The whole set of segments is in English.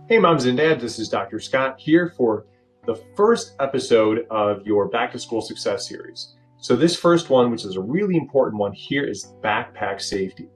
Hey moms and dads, this is Dr. Scott here for the first episode of your Back to School Success series. So this first one, which is a really important one here, is backpack safety.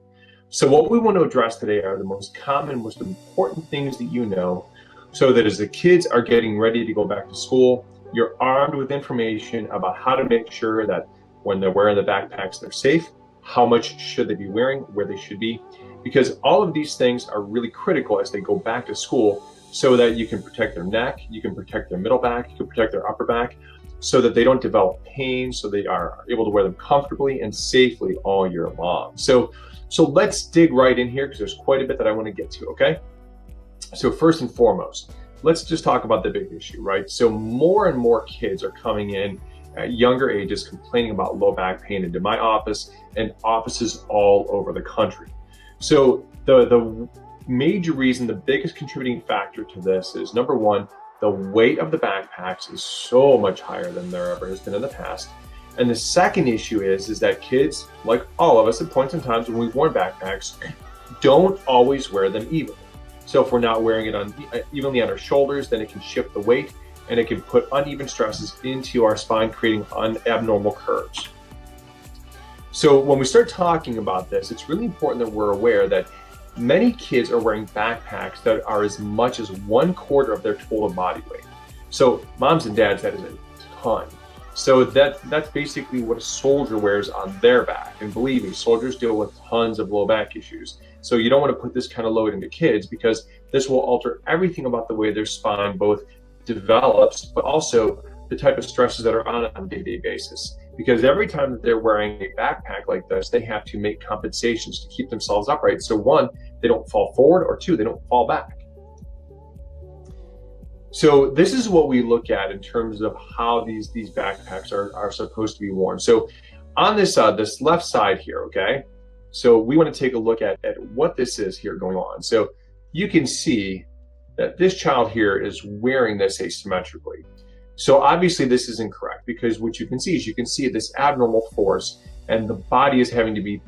So what we want to address today are the most common, most important things that you know, so that as the kids are getting ready to go back to school, you're armed with information about how to make sure that when they're wearing the backpacks, they're safe, how much should they be wearing, where they should be, because all of these things are really critical as they go back to school so that you can protect their neck, you can protect their middle back, you can protect their upper back so that they don't develop pain, so they are able to wear them comfortably and safely all year long. So let's dig right in here because there's quite a bit that I want to get to, okay? So first and foremost, let's just talk about the big issue, right? So more and more kids are coming in at younger ages complaining about low back pain into my office and offices all over the country. So the major reason, the biggest contributing factor to this is, number one, the weight of the backpacks is so much higher than there ever has been in the past. And the second issue is that kids, like all of us at points in times when we've worn backpacks, don't always wear them evenly. So if we're not wearing it evenly on our shoulders, then it can shift the weight and it can put uneven stresses into our spine, creating abnormal curves. So when we start talking about this, it's really important that we're aware that many kids are wearing backpacks that are as much as 1/4 of their total body weight. So moms and dads, that is a ton. So that's basically what a soldier wears on their back. And believe me, soldiers deal with tons of low back issues. So you don't want to put this kind of load into kids because this will alter everything about the way their spine both develops, but also the type of stresses that are on a day-to-day basis. Because every time that they're wearing a backpack like this, they have to make compensations to keep themselves upright. So one, they don't fall forward, or two, they don't fall back. So this is what we look at in terms of how these backpacks are supposed to be worn. So on this left side here, okay? So we want to take a look at what this is here going on. So you can see that this child here is wearing this asymmetrically. So obviously this is incorrect because what you can see this abnormal force and the body is having to be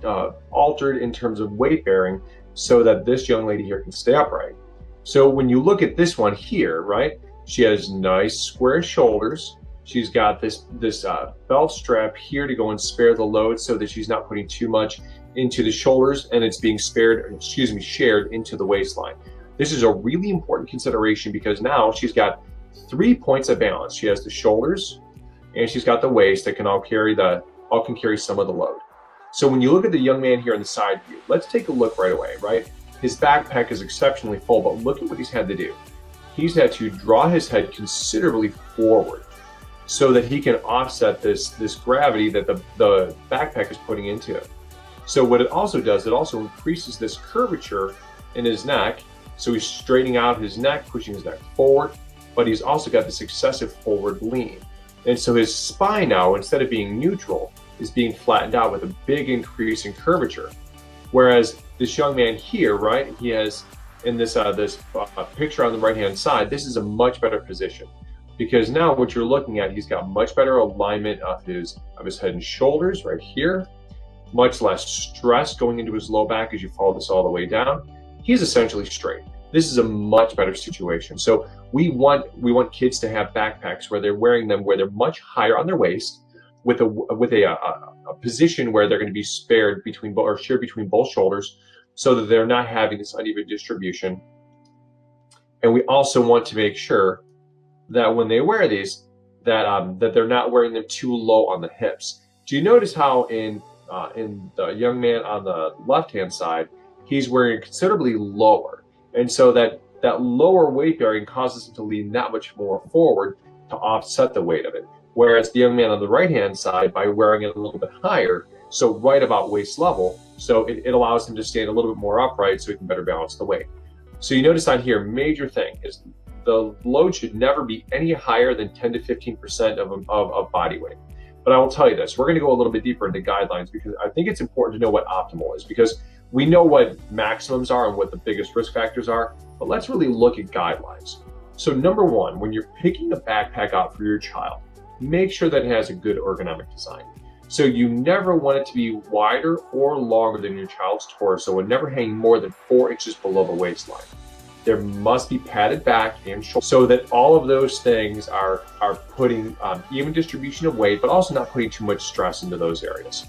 altered in terms of weight bearing so that this young lady here can stay upright. So when you look at this one here, right, she has nice square shoulders. She's got this belt strap here to go and spare the load so that she's not putting too much into the shoulders and it's being shared into the waistline. This is a really important consideration because now she's got 3 points of balance. She has the shoulders and she's got the waist that can all carry some of the load. So when you look at the young man here on the side view, let's take a look right away, right? His backpack is exceptionally full, but look at what he's had to do. He's had to draw his head considerably forward so that he can offset this gravity that the backpack is putting into it. So what it also does, it also increases this curvature in his neck. So he's straightening out his neck, pushing his neck forward, but he's also got this excessive forward lean. And so his spine now, instead of being neutral, is being flattened out with a big increase in curvature. Whereas this young man here, right, he has in this picture on the right-hand side, this is a much better position because now what you're looking at, he's got much better alignment of his head and shoulders right here, much less stress going into his low back as you follow this all the way down. He's essentially straight. This is a much better situation. So we want kids to have backpacks where they're wearing them where they're much higher on their waist with a position where they're going to be shared between both shoulders so that they're not having this uneven distribution. And we also want to make sure that when they wear these, that they're not wearing them too low on the hips. Do you notice how in the young man on the left-hand side, he's wearing considerably lower? And so that lower weight bearing causes him to lean that much more forward to offset the weight of it. Whereas the young man on the right-hand side, by wearing it a little bit higher, so right about waist level, so it allows him to stand a little bit more upright so he can better balance the weight. So you notice on here, major thing is the load should never be any higher than 10 to 15% of body weight. But I will tell you this, we're going to go a little bit deeper into guidelines because I think it's important to know what optimal is because we know what maximums are and what the biggest risk factors are, but let's really look at guidelines. So number one, when you're picking a backpack out for your child, make sure that it has a good ergonomic design. So you never want it to be wider or longer than your child's torso and never hang more than 4 inches below the waistline. There must be padded back and shoulder so that all of those things are putting even distribution of weight, but also not putting too much stress into those areas.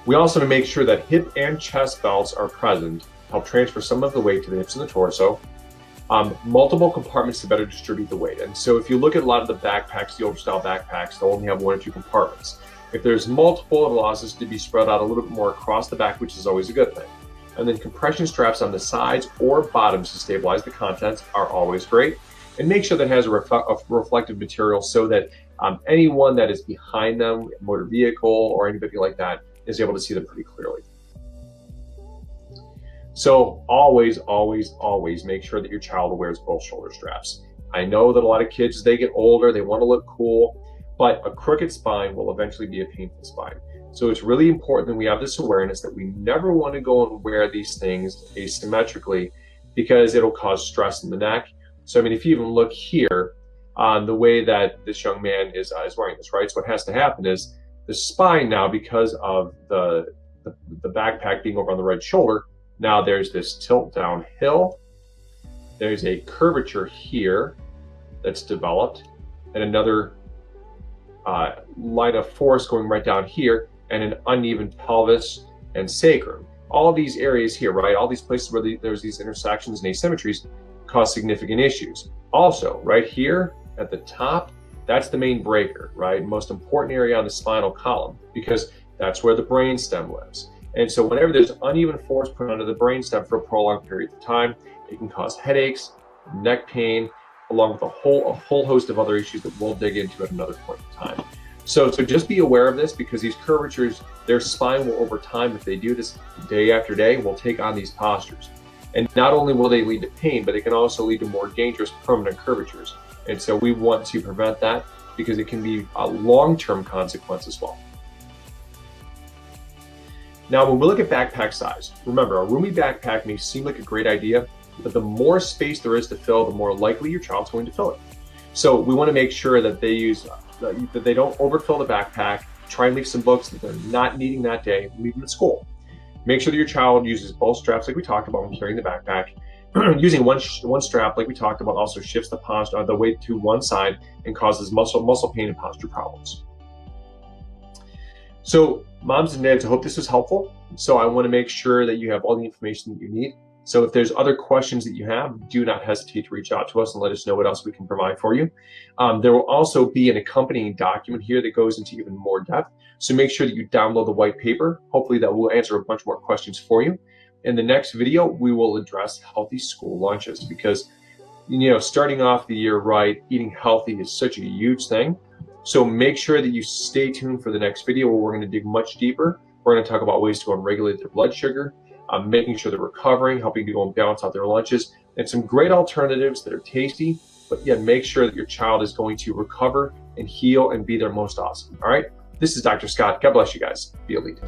We also make sure that hip and chest belts are present, help transfer some of the weight to the hips and the torso. Multiple compartments to better distribute the weight. And so if you look at a lot of the backpacks, the older style backpacks, they'll only have 1 or 2 compartments. If there's multiple, it allows us to be spread out a little bit more across the back, which is always a good thing. And then compression straps on the sides or bottoms to stabilize the contents are always great. And make sure that it has a reflective material so that anyone that is behind them, a motor vehicle or anybody like that, is able to see them pretty clearly. So always, always, always make sure that your child wears both shoulder straps. I know that a lot of kids, as they get older, they want to look cool, but a crooked spine will eventually be a painful spine. So it's really important that we have this awareness that we never want to go and wear these things asymmetrically because it'll cause stress in the neck. So I mean, if you even look here on the way that this young man is wearing this, right? So what has to happen is the spine now, because of the backpack being over on the right shoulder, now there's this tilt downhill. There's a curvature here that's developed, and another line of force going right down here, and an uneven pelvis and sacrum. All these areas here, right? All these places where there's these intersections and asymmetries cause significant issues. Also, right here at the top, that's the main breaker, right? Most important area on the spinal column, because that's where the brainstem lives. And so whenever there's uneven force put onto the brainstem for a prolonged period of time, it can cause headaches, neck pain, along with a whole host of other issues that we'll dig into at another point in time. So just be aware of this, because these curvatures, their spine will, over time, if they do this day after day, will take on these postures. And not only will they lead to pain, but it can also lead to more dangerous permanent curvatures. And so we want to prevent that, because it can be a long-term consequence as well. Now, when we look at backpack size, remember, a roomy backpack may seem like a great idea, but the more space there is to fill, the more likely your child's going to fill it. So we want to make sure that that they don't overfill the backpack. Try and leave some books that they're not needing that day, leave them at school. Make sure that your child uses both straps like we talked about when carrying the backpack. Using one strap like we talked about also shifts the posture, the weight to one side, and causes muscle pain and posture problems. So moms and dads, I hope this was helpful. So I want to make sure that you have all the information that you need. So if there's other questions that you have, do not hesitate to reach out to us and let us know what else we can provide for you. There will also be an accompanying document here that goes into even more depth. So make sure that you download the white paper. Hopefully that will answer a bunch more questions for you. In the next video, we will address healthy school lunches, because, you know, starting off the year right, eating healthy is such a huge thing. So make sure that you stay tuned for the next video, where we're going to dig much deeper. We're going to talk about ways to go and regulate their blood sugar, making sure they're recovering, helping to go and balance out their lunches, and some great alternatives that are tasty, but yet make sure that your child is going to recover and heal and be their most awesome. All right. This is Dr. Scott. God bless you guys. Be elite.